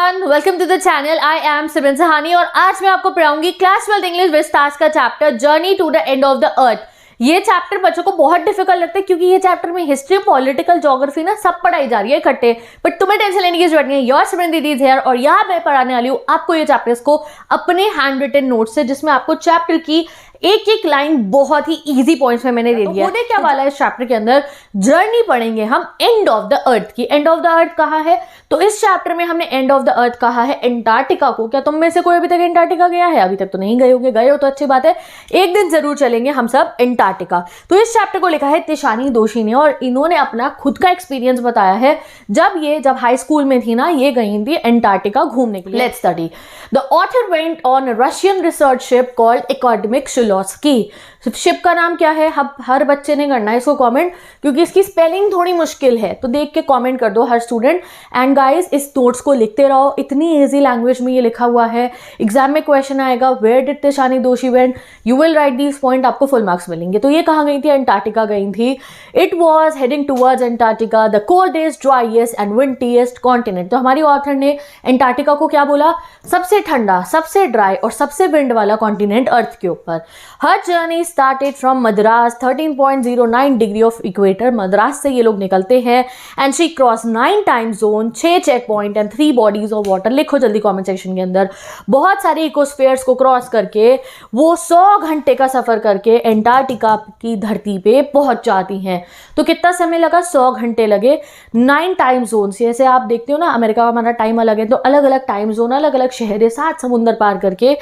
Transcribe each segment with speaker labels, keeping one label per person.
Speaker 1: Everyone, welcome to the channel. I am Simran Sahani और आज मैं आपको पढ़ाऊंगी क्लास 12 इंग्लिश विद स्टार्स का chapter journey to the end of the earth. ये चैप्टर बच्चों को बहुत डिफिकल्ट लगता है क्योंकि ये चैप्टर में हिस्ट्री, पॉलिटिकल, ज्योग्राफी ना सब पढ़ाई जा रही है इकट्ठे। बट तुम्हें टेंशन लेने की जरूरत नहीं है। योर सिमरन दीदी इज हियर और यहाँ मैं पढ़ाने वाली हूँ आपको ये चैप्टर्स को अपने हैंड रिटन नोट से, जिसमें आपको चैप्टर की एक एक लाइन बहुत ही इजी पॉइंट्स में मैंने दे दिया। होने क्या वाला है इस चैप्टर के अंदर, जर्नी पढ़ेंगे हम एंड ऑफ द अर्थ की। एंड ऑफ द अर्थ कहाँ है? तो इस चैप्टर में हमने एंड ऑफ द अर्थ कहा है एंटार्क्टिका को। क्या तुम में से कोई अभी तक एंटार्क्टिका गया है? अभी तक तो नहीं गए होगे। गए हो तो अच्छी बात है, एक दिन जरूर चलेंगे हम सब एंटार्क्टिका। तो इस चैप्टर को लिखा है तिशानी दोशी ने और इन्होंने अपना खुद का एक्सपीरियंस बताया है। जब हाई स्कूल में थी ना, ये गई थी एंटार्क्टिका घूमने के लिए। Let's study. The author went on Russian research ship called Akademik Shokalskiy. Ship का नाम क्या है? हर बच्चे ने करना है इसको कमेंट, क्योंकि इसकी स्पेलिंग थोड़ी मुश्किल है, तो देख के कमेंट कर दो हर स्टूडेंट। एंड गाइस, इस नोट्स को लिखते रहो, इतनी इजी लैंग्वेज में ये लिखा हुआ है। एग्जाम में क्वेश्चन आएगा, where did Tishani Doshi went, you will write this point, आपको फुल मार्क्स मिलेंगे। तो ये कहाँ गई थी? एंटार्क्टिका गई थी। It was heading towards Antarctica, the coldest, driest and windiest continent. तो हमारी ऑथर ने एंटार्क्टिका को क्या बोला? सबसे ठंडा, सबसे ड्राई और सबसे विंड वाला कॉन्टिनेंट अर्थ के ऊपर। Her journey started from Madras 13.09 degree of equator. Madras से ये लोग निकलते हैं। And she cross 9 time zone, 6 check point and 3 bodies of water. लिखो जल्दी कमेंट सेक्शन के अंदर। बहुत सारे इकोस्फीयर्स को क्रॉस करके वो 100 घंटे का सफर करके एंटार्क्टिका की धरती पे पहुंच जाती हैं। तो कितना समय लगा? 100 घंटे लगे। 9 टाइम जोन से, जैसे आप देखते हो ना अमेरिका का हमारा टाइम अलग है, तो अलग अलग टाइम जोन, अलग अलग शहर है। 7 समुंदर पार करके,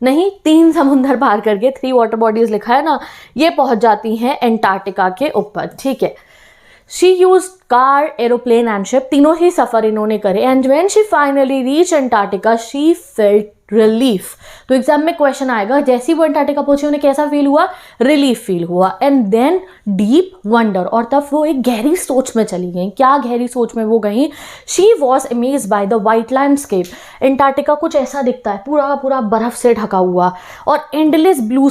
Speaker 1: नहीं 3 समुंदर पार करके, 3 वाटर बॉडीज लिखा है ना, ये पहुंच जाती हैं एंटार्क्टिका के ऊपर। ठीक है। She use car, aeroplane and ship, तीनों ही सफर इन्होंने करे। And when she finally reach Antarctica she felt relief. तो एग्जाम में क्वेश्चन आएगा, जैसे ही वो एंटार्क्टिका पहुंचे उन्हें कैसा फील हुआ? रिलीफ फील हुआ। एंड देन डीप वंडर, और तब वो एक गहरी सोच में चली गई। क्या गहरी सोच में वो गई? She was amazed by the white landscape. Antarctica कुछ ऐसा दिखता है, पूरा पूरा बर्फ से ढका हुआ और एंडलेस ब्लू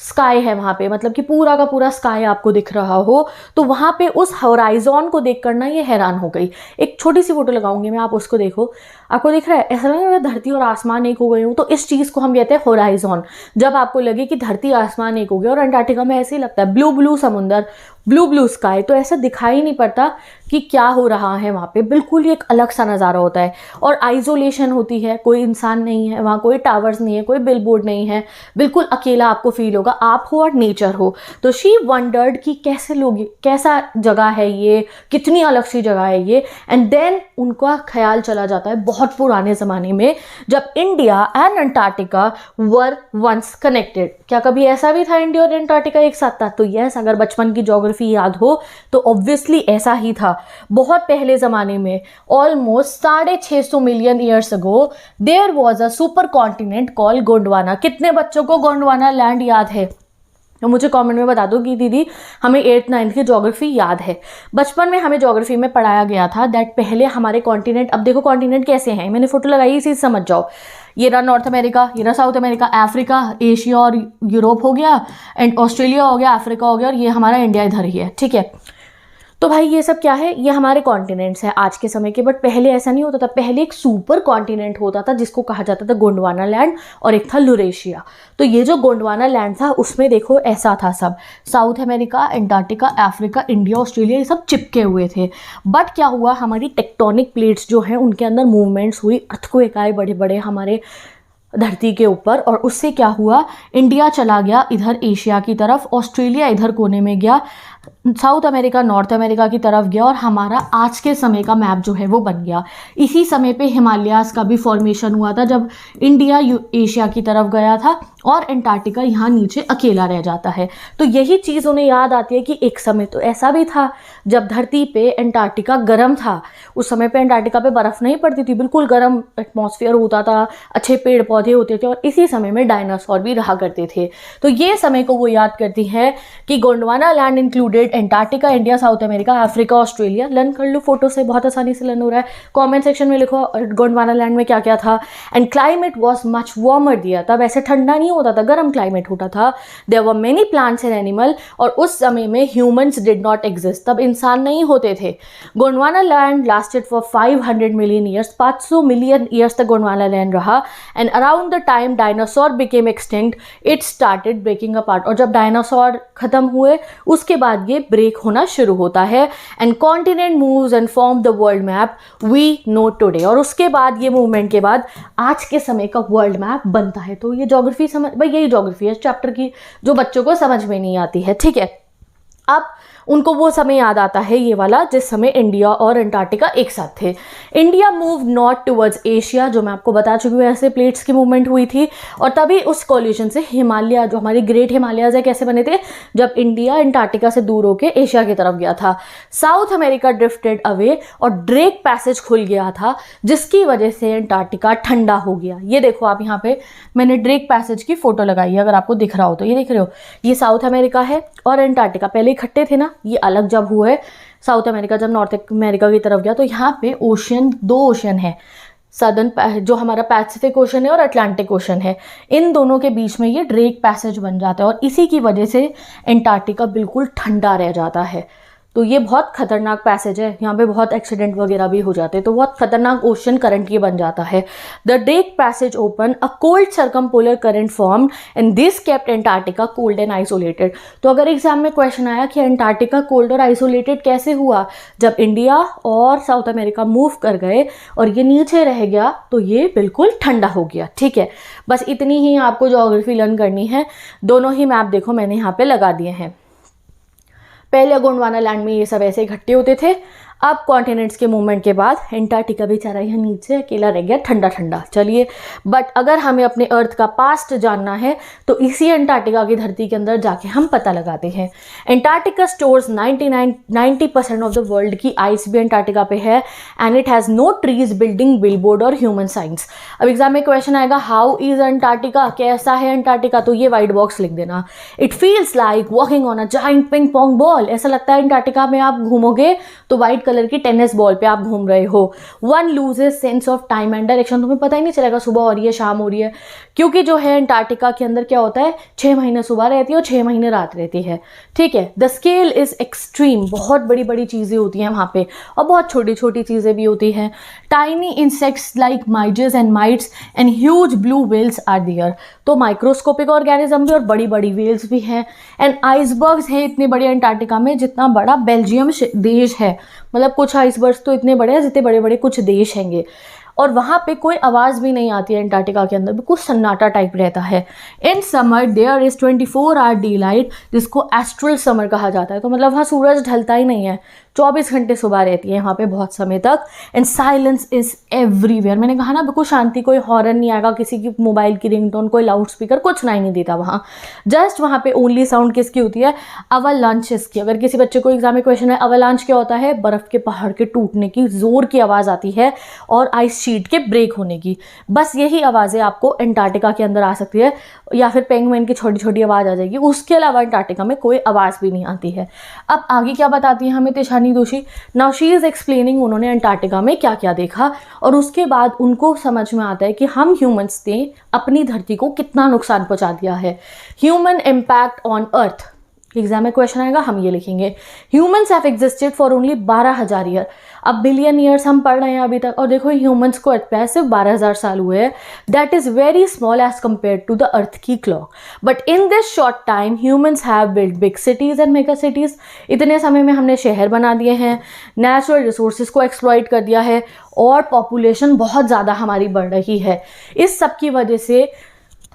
Speaker 1: स्काई है वहाँ पे, मतलब कि पूरा का पूरा स्काई आपको दिख रहा हो। तो वहाँ पे उस होराइजन को देखकर ना ये हैरान हो गई। एक छोटी सी फोटो लगाऊंगी मैं, आप उसको देखो। आपको दिख रहा है? ऐसा लग रहा है धरती और आसमान एक हो गए हो। तो इस चीज़ को हम कहते हैं होराइजन। जब आपको लगे कि धरती आसमान एक हो गया, और एंटार्क्टिका में ऐसे ही लगता है, ब्लू ब्लू समुंदर, ब्लू ब्लू स्काई, तो ऐसा दिखाई नहीं पड़ता कि क्या हो रहा है वहाँ पे। बिल्कुल एक अलग सा नज़ारा होता है। और आइसोलेशन होती है, कोई इंसान नहीं है वहाँ, कोई टावर्स नहीं है, कोई बिलबोर्ड नहीं है, बिल्कुल अकेला आपको फील होगा, आप हो और नेचर हो। तो शी वंडर्ड कि कैसे लोग, कैसा जगह है ये, कितनी अलग सी जगह है ये। एंड देन उनका ख्याल चला जाता है बहुत पुराने ज़माने में, जब India and Antarctica were once connected. क्या कभी ऐसा भी था इंडिया और अंटार्कटिका एक साथ था? तो यस, अगर बचपन की ज्योग्राफी याद हो तो ऑब्वियसली ऐसा ही था। बहुत पहले ज़माने में, almost 650 million years ago, there was a super continent called Gondwana. कितने बच्चों को गोंडवाना लैंड याद है? तो मुझे कमेंट में बता दो कि दीदी हमें 8th 9th की ज्योग्राफी याद है। बचपन में हमें ज्योग्राफी में पढ़ाया गया था दैट पहले हमारे कॉन्टिनेंट, अब देखो कॉन्टिनेंट कैसे हैं, मैंने फोटो लगाई, इसी से समझ जाओ। ये रहा नॉर्थ अमेरिका, ये रहा साउथ अमेरिका, अफ्रीका, एशिया और यूरोप हो गया, एंड ऑस्ट्रेलिया हो गया, अफ्रीका हो गया, और ये हमारा इंडिया इधर ही है। ठीक है। तो भाई ये सब क्या है? ये हमारे कॉन्टिनेंट्स हैं आज के समय के। बट पहले ऐसा नहीं होता था। पहले एक सुपर कॉन्टिनेंट होता था जिसको कहा जाता था गोंडवाना लैंड, और एक था यूरेशिया। तो ये जो गोंडवाना लैंड था उसमें देखो ऐसा था, सब south America, Antarctica, Africa, India, Australia, ये सब चिपके हुए थे। बट क्या हुआ, हमारी टेक्टोनिक प्लेट्स जो हैं उनके अंदर मूवमेंट्स हुई, अर्थक्वेक आए बड़े बड़े हमारे धरती के ऊपर, और उससे क्या हुआ, इंडिया चला गया इधर एशिया की तरफ, ऑस्ट्रेलिया इधर कोने में गया, साउथ अमेरिका नॉर्थ अमेरिका की तरफ गया, और हमारा आज के समय का मैप जो है वो बन गया। इसी समय पे हिमालयाज़ का भी फॉर्मेशन हुआ था, जब इंडिया एशिया की तरफ गया था और अंटार्कटिका यहाँ नीचे अकेला रह जाता है। तो यही चीज़ उन्हें याद आती है कि एक समय तो ऐसा भी था जब धरती पे अंटार्कटिका गर्म था। उस समय पे अंटार्कटिका पे बर्फ़ नहीं पड़ती थी, बिल्कुल गर्म एटमॉस्फेयर होता था, अच्छे पेड़ पौधे होते थे, और इसी समय में डायनासोर भी रहा करते थे। तो ये समय को वो याद करती है कि Gondwana land included listed Antarctica, India, south America, Africa, Australia. Learn कर लो फोटो से, बहुत आसानी से लर्न हो रहा है। कमेंट सेक्शन में लिखो गोंडवाना लैंड में क्या क्या था। And climate was much warmer दिया, तब ऐसे ठंडा नहीं होता था, गर्म क्लाइमेट होता था। There were many plants and animal, और उस समय में ह्यूमंस डिड नॉट एग्जिस्ट, तब इंसान नहीं होते थे। Gondwana land lasted for 500 million years, 500 million years तक गोंडवाना लैंड रहा। And around the time dinosaur became extinct, it started breaking apart, और जब डायनासोर खत्म हुए उसके बाद ये ब्रेक होना शुरू होता है। And continent moves and form the world map we know today, और उसके बाद ये मूवमेंट के बाद आज के समय का वर्ल्ड मैप बनता है। तो ये ज्योग्राफी समझ भाई, यही ज्योग्राफी है चैप्टर की जो बच्चों को समझ में नहीं आती है, ठीक है। अब उनको वो समय याद आता है ये वाला जिस समय इंडिया और अंटार्कटिका एक साथ थे। India move north towards Asia, जो मैं आपको बता चुकी हूँ, ऐसे प्लेट्स की मूवमेंट हुई थी। और तभी उस कॉल्यूशन से हिमालय, जो हमारे ग्रेट हिमालयाज है, कैसे बने थे, जब इंडिया अंटार्कटिका से दूर होकर एशिया की तरफ गया था। साउथ अमेरिका ड्रिफ्टेड अवे, और ड्रेक पैसेज खुल गया था, जिसकी वजह से अंटार्कटिका ठंडा हो गया। ये देखो आप, यहाँ पे मैंने ड्रेक पैसेज की फोटो लगाई है, अगर आपको दिख रहा हो तो। ये देख रहे हो, ये साउथ अमेरिका है और अंटार्कटिका पहले इकट्ठे थे ना, ये अलग जब हुए। साउथ अमेरिका जब नॉर्थ अमेरिका की तरफ गया तो यहाँ पे ओशन, 2 ओशन है, सदर्न जो हमारा पैसिफिक ओशन है और अटलांटिक ओशन है, इन दोनों के बीच में ये ड्रेक पैसेज बन जाता है, और इसी की वजह से अंटार्कटिका बिल्कुल ठंडा रह जाता है। तो ये बहुत खतरनाक पैसेज है, यहाँ पे बहुत एक्सीडेंट वगैरह भी हो जाते हैं, तो बहुत खतरनाक ओशन करंट ये बन जाता है। The Drake passage open, a cold circumpolar current formed, and this kept Antarctica cold and isolated. तो अगर एग्जाम में क्वेश्चन आया कि अंटार्कटिका कोल्ड और आइसोलेटेड कैसे हुआ, जब इंडिया और साउथ अमेरिका मूव कर गए और ये नीचे रह गया, तो ये बिल्कुल ठंडा हो गया, ठीक है। बस इतनी ही आपको ज्योग्राफी लर्न करनी है। दोनों ही मैप देखो मैंने यहाँ पे लगा दिए हैं। पहले गोंडवाना लैंड में ये सब ऐसे इकट्ठे होते थे। अब कॉन्टिनेंट्स के मूवमेंट के बाद अंटार्कटिका बेचारा यहाँ नीचे अकेला रह गया, ठंडा ठंडा। चलिए, बट अगर हमें अपने अर्थ का पास्ट जानना है तो इसी अंटार्कटिका की धरती के अंदर जाके हम पता लगाते हैं। Antarctica stores 90% of the world की आइस भी अंटार्कटिका पे है, and it has no trees, building, billboard और ह्यूमन साइंस। अब एग्जाम में क्वेश्चन आएगा, हाउ इज अंटार्कटिका, कैसा है अंटार्कटिका, तो ये व्हाइट बॉक्स लिख देना। It feels like walking on a giant ping pong ball, ऐसा लगता है अंटार्कटिका में आप घूमोगे तो व्हाइट कलर की टेनिस बॉल पे आप घूम रहे हो। One loses sense of time and direction, तुम्हें पता ही नहीं चलेगा सुबह हो रही है शाम हो रही है, क्योंकि जो है अंटार्कटिका के अंदर क्या होता है, 6 महीने सुबह रहती है और 6 महीने रात रहती है, ठीक है। द स्केल इज एक्सट्रीम, बहुत बड़ी बड़ी चीज़ें होती हैं वहाँ पे, और बहुत छोटी छोटी चीज़ें भी होती हैं। Tiny insects like midges and mites and huge blue whales are there, तो माइक्रोस्कोपिक ऑर्गेनिज्म भी और बड़ी बड़ी व्हेल्स भी हैं। एंड आइसबर्ग्स हैं इतने बड़े अंटार्कटिका में जितना बड़ा बेल्जियम देश है, मतलब कुछ आइसबर्ग्स तो इतने बड़े हैं जितने बड़े बड़े कुछ देश हैंगे। और वहाँ पे कोई आवाज़ भी नहीं आती है अंटार्कटिका के अंदर, बिल्कुल सन्नाटा टाइप रहता है। In summer there is 24 hour day light, जिसको एस्ट्रल समर कहा जाता है, तो मतलब वहाँ सूरज ढलता ही नहीं है, 24 घंटे सुबह रहती है वहाँ पे बहुत समय तक। एंड साइलेंस इज एवरीवेयर, मैंने कहा ना बिल्कुल शांति, कोई हॉर्न नहीं आएगा, किसी की मोबाइल की रिंगटोन, कोई लाउड स्पीकर, कुछ नहीं देता वहाँ। जस्ट वहाँ पे ओनली साउंड किसकी होती है, अवलांचेस की। अगर किसी बच्चे को एग्जाम में क्वेश्चन है अवलांच क्या होता है, बर्फ के पहाड़ के टूटने की जोर की आवाज़ आती है और आइस शीट के ब्रेक होने की, बस यही आवाज़ें आपको अंटार्कटिका के अंदर आ सकती है, या फिर पेंगुइन की छोटी छोटी आवाज़ आ जाएगी। उसके अलावा अंटार्कटिका में कोई आवाज़ भी नहीं आती है। अब आगे क्या बताती है हमें तिशानी दोषी, नाउ शी इज एक्सप्लेनिंग उन्होंने अंटार्कटिका में क्या क्या देखा, और उसके बाद उनको समझ में आता है कि हम ह्यूमंस ने अपनी धरती को कितना नुकसान पहुंचा दिया है। Human impact on earth, exam में क्वेश्चन आएगा, हम ये लिखेंगे। Humans have existed for only 12,000 year, अब बिलियन ईयर्स हम पढ़ रहे हैं अभी तक, और देखो ह्यूमंस को अर्थ पे सिर्फ 12,000 साल हुए हैं। That is very small age compare to the earth की clock, but in this short time humans have build big cities and mega cities, इतने समय में हमने शहर बना दिए हैं, नेचुरल रिसोर्सेज को एक्सप्लॉइट कर दिया है, और पॉपुलेशन बहुत ज़्यादा हमारी बढ़ रही है। इस सब की वजह से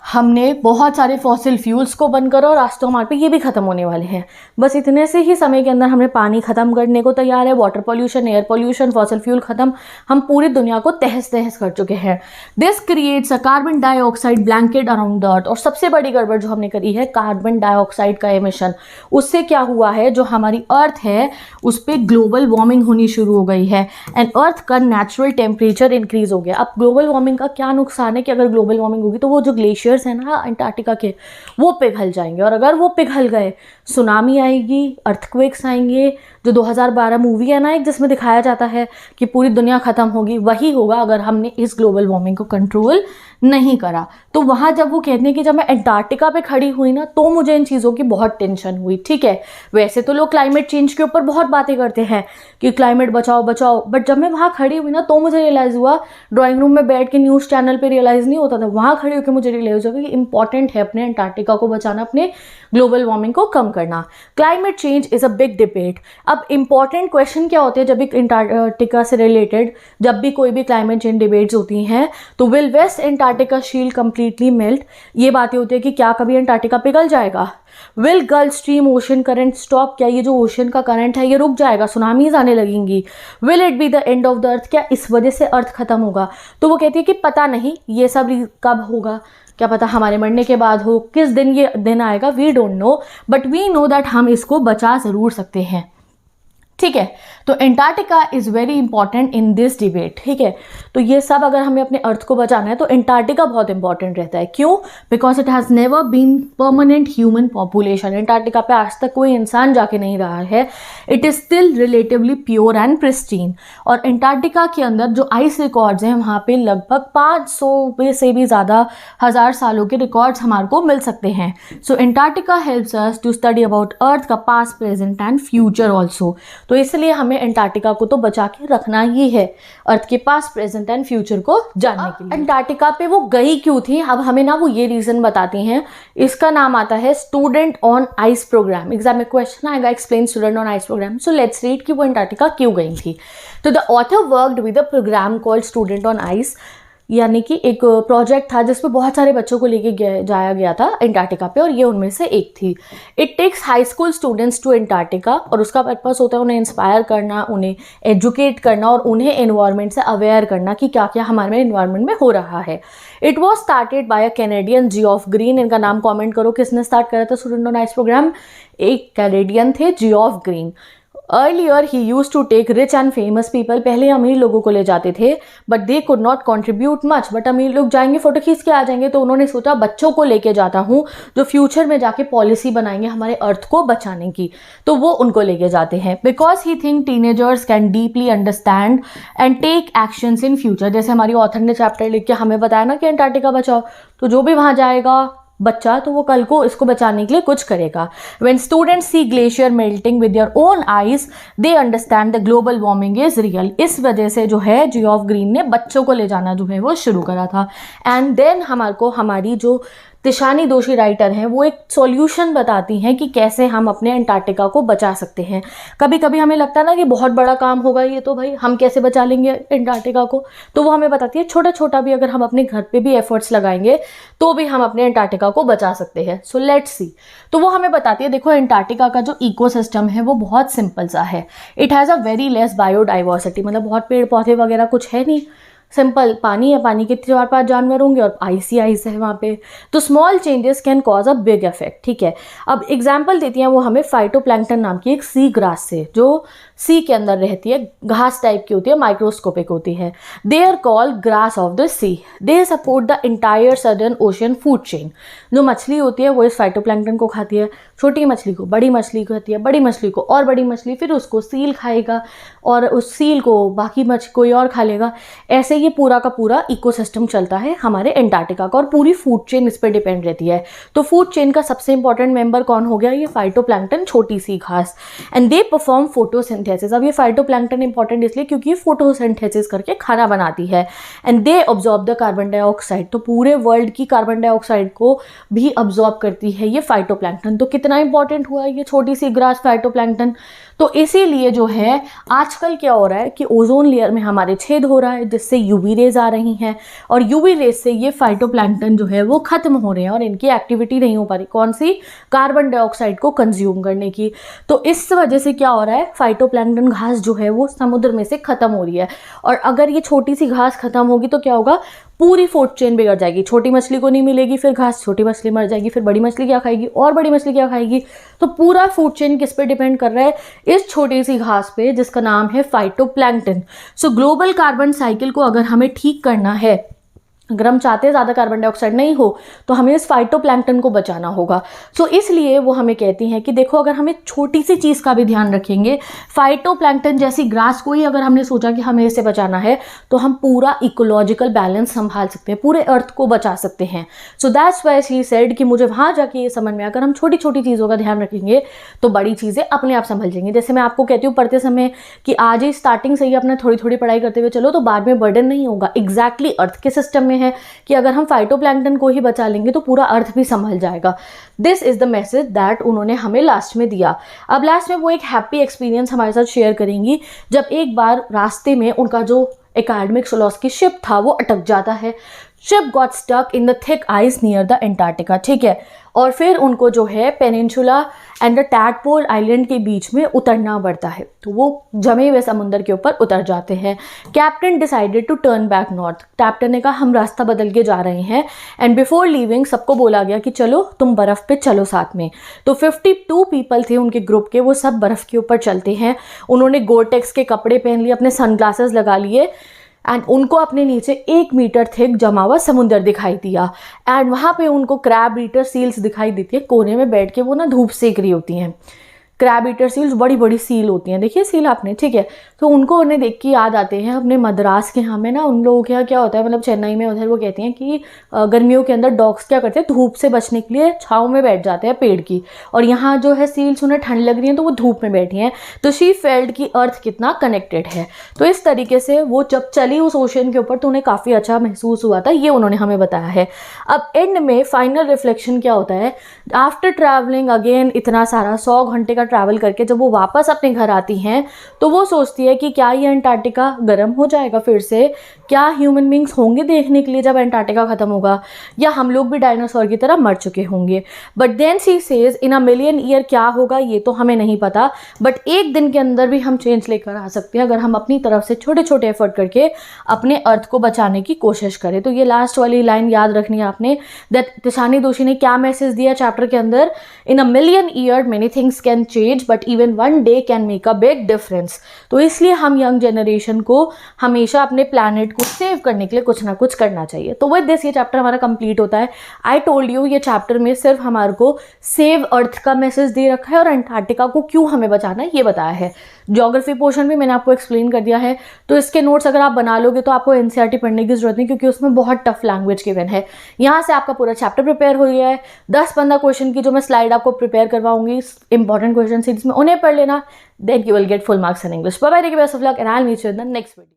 Speaker 1: हमने बहुत सारे फॉसिल फ्यूल्स को बंद करो, और आज तो हमारे पे ये भी ख़त्म होने वाले हैं। बस इतने से ही समय के अंदर हमने पानी ख़त्म करने को तैयार है, water pollution, air pollution, fossil fuel ख़त्म, हम पूरी दुनिया को तहस तहस कर चुके हैं। This creates a carbon dioxide blanket around the earth, और सबसे बड़ी गड़बड़ जो हमने करी है कार्बन डाइऑक्साइड का एमिशन, उससे क्या हुआ है, जो हमारी अर्थ है उस पर ग्लोबल वार्मिंग होनी शुरू हो गई है, एंड अर्थ का नेचुरल टेम्परेचर इंक्रीज हो गया। अब ग्लोबल वार्मिंग का क्या नुकसान है कि अगर ग्लोबल वार्मिंग होगी तो वो जो ग्लेशियर ग्लेशियर्स हैं ना अंटार्कटिका के, वो पिघल जाएंगे, और अगर वो पिघल गए सुनामी आएगी, अर्थक्वेक्स आएंगे। जो 2012 मूवी है ना एक, जिसमें दिखाया जाता है कि पूरी दुनिया ख़त्म होगी, वही होगा अगर हमने इस ग्लोबल वार्मिंग को कंट्रोल नहीं करा। तो वहाँ जब वो कहते हैं कि जब मैं अंटार्कटिका पे खड़ी हुई ना, तो मुझे इन चीज़ों की बहुत टेंशन हुई। ठीक है, वैसे तो लोग क्लाइमेट चेंज के ऊपर बहुत बातें करते हैं कि क्लाइमेट बचाओ बचाओ, बट जब मैं वहाँ खड़ी हुई ना, तो मुझे रियलाइज़ हुआ, ड्राइंग रूम में बैठ के न्यूज़ चैनल पे रियलाइज़ नहीं होता था, वहाँ खड़ी होकर मुझे रियलाइज़ होगा कि इंपॉर्टेंट है अपने अंटार्कटिका को बचाना, अपने ग्लोबल वार्मिंग को कम करना। Climate change is a big debate. अब इंपॉर्टेंट क्वेश्चन क्या होते हैं जब भी अंटार्कटिका से रिलेटेड, जब भी कोई भी क्लाइमेट चेंज डिबेट्स होती हैं, तो will west Antarctica shield completely melt, ये बातें होती है कि क्या कभी अंटार्कटिका पिघल जाएगा। Will gulf stream ocean current stop, क्या ये जो ओशन का करंट है ये रुक जाएगा, सुनामीज आने लगेंगी। Will it be the end of the अर्थ, क्या इस वजह से अर्थ खत्म होगा। तो वो कहती है कि पता नहीं ये सब कब होगा, क्या पता हमारे मरने के बाद हो, किस दिन ये दिन आएगा, we don't know, but we know that हम इसको बचा ज़रूर सकते हैं। ठीक है, तो Antarctica is very important in this debate. ठीक है, तो ये सब अगर हमें अपने अर्थ को बचाना है तो अंटार्कटिका बहुत इंपॉर्टेंट रहता है। क्यों? Because it has never been permanent human population. Antarctica पे आज तक कोई इंसान जाके नहीं रहा है। It is still relatively pure and pristine. और अंटार्कटिका के अंदर जो आइस रिकॉर्ड्स हैं, वहाँ पे लगभग 500 से भी ज़्यादा हज़ार सालों के रिकॉर्ड्स हमारे को मिल सकते हैं। So Antarctica helps us to study about earth का past, present and future also. तो इसलिए हमें अंटार्कटिका को तो बचा के रखना ही है, अर्थ के पास, प्रेजेंट एंड फ्यूचर को जानने के लिए। अंटार्कटिका पे वो गई क्यों थी, अब हमें ना वो ये रीजन बताती हैं। इसका नाम आता है student on ice program. Exam में क्वेश्चन आएगा, explain student on ice program. So let's read कि वो अंटार्कटिका क्यों गई थी। तो the author worked with a program called student on ice, यानी कि एक प्रोजेक्ट था जिसमें बहुत सारे बच्चों को लेके जाया गया था अंटार्कटिका पे, और ये उनमें से एक थी। It takes high school students to Antarctica, और उसका पर्पस होता है उन्हें इंस्पायर करना, उन्हें एजुकेट करना और उन्हें एनवायरनमेंट से अवेयर करना कि क्या क्या हमारे एनवायरनमेंट में हो रहा है। It was started by a Canadian, Geoff Green. इनका नाम कॉमेंट करो किसने स्टार्ट करा था स्टूडेंट ऑन आइस प्रोग्राम। एक कैनेडियन थे, जियोफ ग्रीन। अर्लियर ही use to take rich and famous people, पहले अमीर लोगों को ले जाते थे, but they could not contribute much. But अमीर लोग जाएंगे फोटो खींच के आ जाएंगे, तो उन्होंने सोचा बच्चों को लेके जाता हूँ जो फ्यूचर में जाके पॉलिसी बनाएंगे हमारे अर्थ को बचाने की, तो वो उनको लेके जाते हैं। Because he think teenagers can deeply understand and take actions in future. जैसे हमारी ऑथर ने चैप्टर लिख के हमें बताया ना कि अंटार्कटिका बचाओ, तो जो भी वहाँ जाएगा बच्चा, तो वो कल को इसको बचाने के लिए कुछ करेगा। When students see glacier melting with their own eyes, they understand the global warming is real। इस वजह से जो है जियोफ ग्रीन ने बच्चों को ले जाना जो है वो शुरू करा था। एंड देन हमारे को हमारी जो तिशानी दोषी राइटर हैं वो एक सॉल्यूशन बताती हैं कि कैसे हम अपने अंटार्कटिका को बचा सकते हैं। कभी कभी हमें लगता है ना कि बहुत बड़ा काम होगा ये, तो भाई हम कैसे बचा लेंगे अंटार्कटिका को, तो वो हमें बताती है छोटा छोटा भी अगर हम अपने घर पे भी एफर्ट्स लगाएंगे तो भी हम अपने अंटार्कटिका को बचा सकते हैं। So let's see. तो वो हमें बताती है, देखो अंटार्कटिका का जो इकोसिस्टम है वो बहुत सिंपल सा है। It has a very less biodiversity, मतलब बहुत पेड़ पौधे वगैरह कुछ है नहीं, सिंपल पानी है, पानी के 4-5 जानवर होंगे और आइस ही आइस है वहाँ पे। तो small changes can cause a big effect. ठीक है, अब एग्जाम्पल देती हैं वो हमें फाइटोप्लैंक्टन नाम की एक सी ग्रास से, जो सी के अंदर रहती है, घास टाइप की होती है, माइक्रोस्कोपिक होती है। They are called grass of the sea. They support the entire southern ocean food chain. जो मछली होती है वो इस फाइटोप्लैंक्टन को खाती है, छोटी मछली को बड़ी मछली खाती है, बड़ी मछली को और बड़ी मछली, फिर उसको सील खाएगा और उस सील को बाकी मछली कोई और खा लेगा। ऐसे ये पूरा का पूरा इकोसिस्टम चलता है हमारे अंटार्कटिका का, और पूरी फूड चेन इस पर डिपेंड रहती है। तो फूड चेन का सबसे इंपॉर्टेंट मेंबर कौन हो गया? ये फाइटोप्लैंक्टन, छोटी सी घास। And they perform photosynthesis. अब ये फाइटोप्लैंक्टन इंपॉर्टेंट इसलिए क्योंकि ये फोटोसिंथेसिस करके खाना बनाती है। And they absorb the carbon dioxide. तो पूरे वर्ल्ड की कार्बन डाइऑक्साइड को भी ऑब्जॉर्ब करती है ये फाइटोप्लैंक्टन। तो कितना इंपॉर्टेंट हुआ ये छोटी सी ग्रास फाइटोप्लैंक्टन। तो इसीलिए जो है आजकल क्या हो रहा है कि ओजोन लेयर में हमारे छेद हो रहा है, जिससे यूवी रेज आ रही हैं, और यूवी रेज से ये फाइटोप्लैंक्टन जो है वो खत्म हो रहे हैं और इनकी एक्टिविटी नहीं हो पा रही। कौन सी? कार्बन डाइऑक्साइड को कंज्यूम करने की। तो इस वजह से क्या हो रहा है, फाइटोप्लैंक्टन घास जो है वो समुद्र में से खत्म हो रही है। और अगर ये छोटी सी घास खत्म होगी तो क्या होगा, पूरी फूड चेन बिगड़ जाएगी। छोटी मछली को नहीं मिलेगी फिर घास, छोटी मछली मर जाएगी, फिर बड़ी मछली क्या खाएगी और बड़ी मछली क्या खाएगी। तो पूरा फूड चेन किस पे डिपेंड कर रहा है? इस छोटी सी घास पे, जिसका नाम है फाइटोप्लैंक्टन। सो ग्लोबल कार्बन साइकिल को अगर हमें ठीक करना है अगर हम चाहते हैं ज़्यादा कार्बन डाइऑक्साइड नहीं हो तो हमें इस फाइटोप्लैंक्टन को बचाना होगा। सो इसलिए वो हमें कहती हैं कि देखो, अगर हमें छोटी सी चीज़ का भी ध्यान रखेंगे, फाइटोप्लैंक्टन जैसी ग्रास को ही अगर हमने सोचा कि हमें इसे बचाना है, तो हम पूरा इकोलॉजिकल बैलेंस संभाल सकते हैं, पूरे अर्थ को बचा सकते हैं। So that's why she said कि मुझे वहाँ जाके ये समझ में आया, अगर हम छोटी छोटी चीज़ों का ध्यान रखेंगे तो बड़ी चीज़ें अपने आप संभल जाएंगी। जैसे मैं आपको कहती हूँ पढ़ते समय कि आज ही स्टार्टिंग से ही अपना थोड़ी थोड़ी पढ़ाई करते हुए चलो, तो बाद में बर्डन नहीं होगा। एग्जैक्टली अर्थ के सिस्टम में है कि अगर हम फाइटोप्लैंक्टन को ही बचा लेंगे तो पूरा अर्थ भी संभल जाएगा। This is the message that उन्होंने हमें लास्ट में दिया। अब लास्ट में वो एक हैप्पी एक्सपीरियंस हमारे साथ शेयर करेंगी, जब एक बार रास्ते में उनका जो एकेडमिक सोलॉस की शिप था वो अटक जाता है। Ship got stuck in the thick ice near the Antarctica, ठीक है, और फिर उनको जो है peninsula and the tadpole island के बीच में उतरना पड़ता है। तो वो जमे हुए समुद्र के ऊपर उतर जाते हैं। Captain decided to turn back north. Captain ने कहा हम रास्ता बदल के जा रहे हैं, एंड बिफोर लीविंग सबको बोला गया कि चलो तुम बर्फ़ पे चलो साथ में। तो 52 पीपल थे उनके ग्रुप के, वो सब बर्फ़ के ऊपर चलते हैं। उन्होंने गोटेक्स के कपड़े पहन लिए, अपने सनग्लासेस लगा लिए, एंड उनको अपने नीचे 1 मीटर थिक जमा हुआ समुंदर दिखाई दिया। एंड वहाँ पे उनको क्रैब ईटर सील्स दिखाई देती है, कोने में बैठ के वो ना धूप सेक रही होती हैं। क्रैब ईटर सील्स बड़ी बड़ी सील होती हैं, देखिए सील आपने, ठीक है। तो उनको उन्हें देख के याद आते हैं अपने मद्रास के यहाँ में ना, उन लोगों के यहाँ क्या होता है, मतलब चेन्नई में उधर वो कहती हैं कि गर्मियों के अंदर डॉग्स क्या करते हैं, धूप से बचने के लिए छाँव में बैठ जाते हैं पेड़ की, और यहाँ जो है सील्स उन्हें ठंड लग रही है तो वो धूप में बैठी हैं। तो शी फेल्ट कि अर्थ कितना कनेक्टेड है। तो इस तरीके से वो जब चली उस ओशन के ऊपर तो उन्हें काफ़ी अच्छा महसूस हुआ था, ये उन्होंने हमें बताया है। अब एंड में फाइनल रिफ्लेक्शन क्या होता है, आफ्टर ट्रैवलिंग अगेन इतना सारा 100 घंटे का ट्रैवल करके जब वो वापस अपने घर आती हैं तो वो सोचती है कि क्या ये अंटार्कटिका गर्म हो जाएगा फिर से, क्या ह्यूमन बींग्स होंगे देखने के लिए जब अंटार्कटिका खत्म होगा, या हम लोग भी डायनासोर की तरह मर चुके होंगे। But then she says in a million year क्या होगा ये तो हमें नहीं पता, बट एक दिन के अंदर भी हम चेंज लेकर आ सकते हैं अगर हम अपनी तरफ से छोटे छोटे एफर्ट करके अपने अर्थ को बचाने की कोशिश करें। तो ये लास्ट वाली लाइन याद रखनी है आपने, दैट तिशानी दोशी ने क्या मैसेज दिया चैप्टर के अंदर, in a million year many things can change but even one day can make a big difference. तो इसलिए हम यंग जनरेशन को हमेशा अपने प्लैनेट को सेव करने के लिए कुछ ना कुछ करना चाहिए। तो विद दिस ये चैप्टर हमारा कंप्लीट होता है। आई टोल्ड यू ये चैप्टर में सिर्फ हमारे को सेव अर्थ का मैसेज दे रखा है और अंटार्कटिका को क्यों हमें बचाना है ये बताया है। ज्योग्राफी पोर्शन भी मैंने आपको एक्सप्लेन कर दिया है। तो इसके नोट्स अगर आप बना लोगे तो आपको एनसीईआरटी पढ़ने की जरूरत नहीं, क्योंकि उसमें बहुत टफ लैंग्वेज गिवन है। यहाँ से आपका पूरा चैप्टर प्रिपेयर हो गया है। 10-15 क्वेश्चन की जो मैं स्लाइड आपको प्रिपेयर करवाऊंगी इंपॉर्टेंट क्वेश्चन सीरीज में, उन्हें पढ़ लेना, then you will get full marks in English. Bye bye, take care, best of luck and I will meet you in the next video.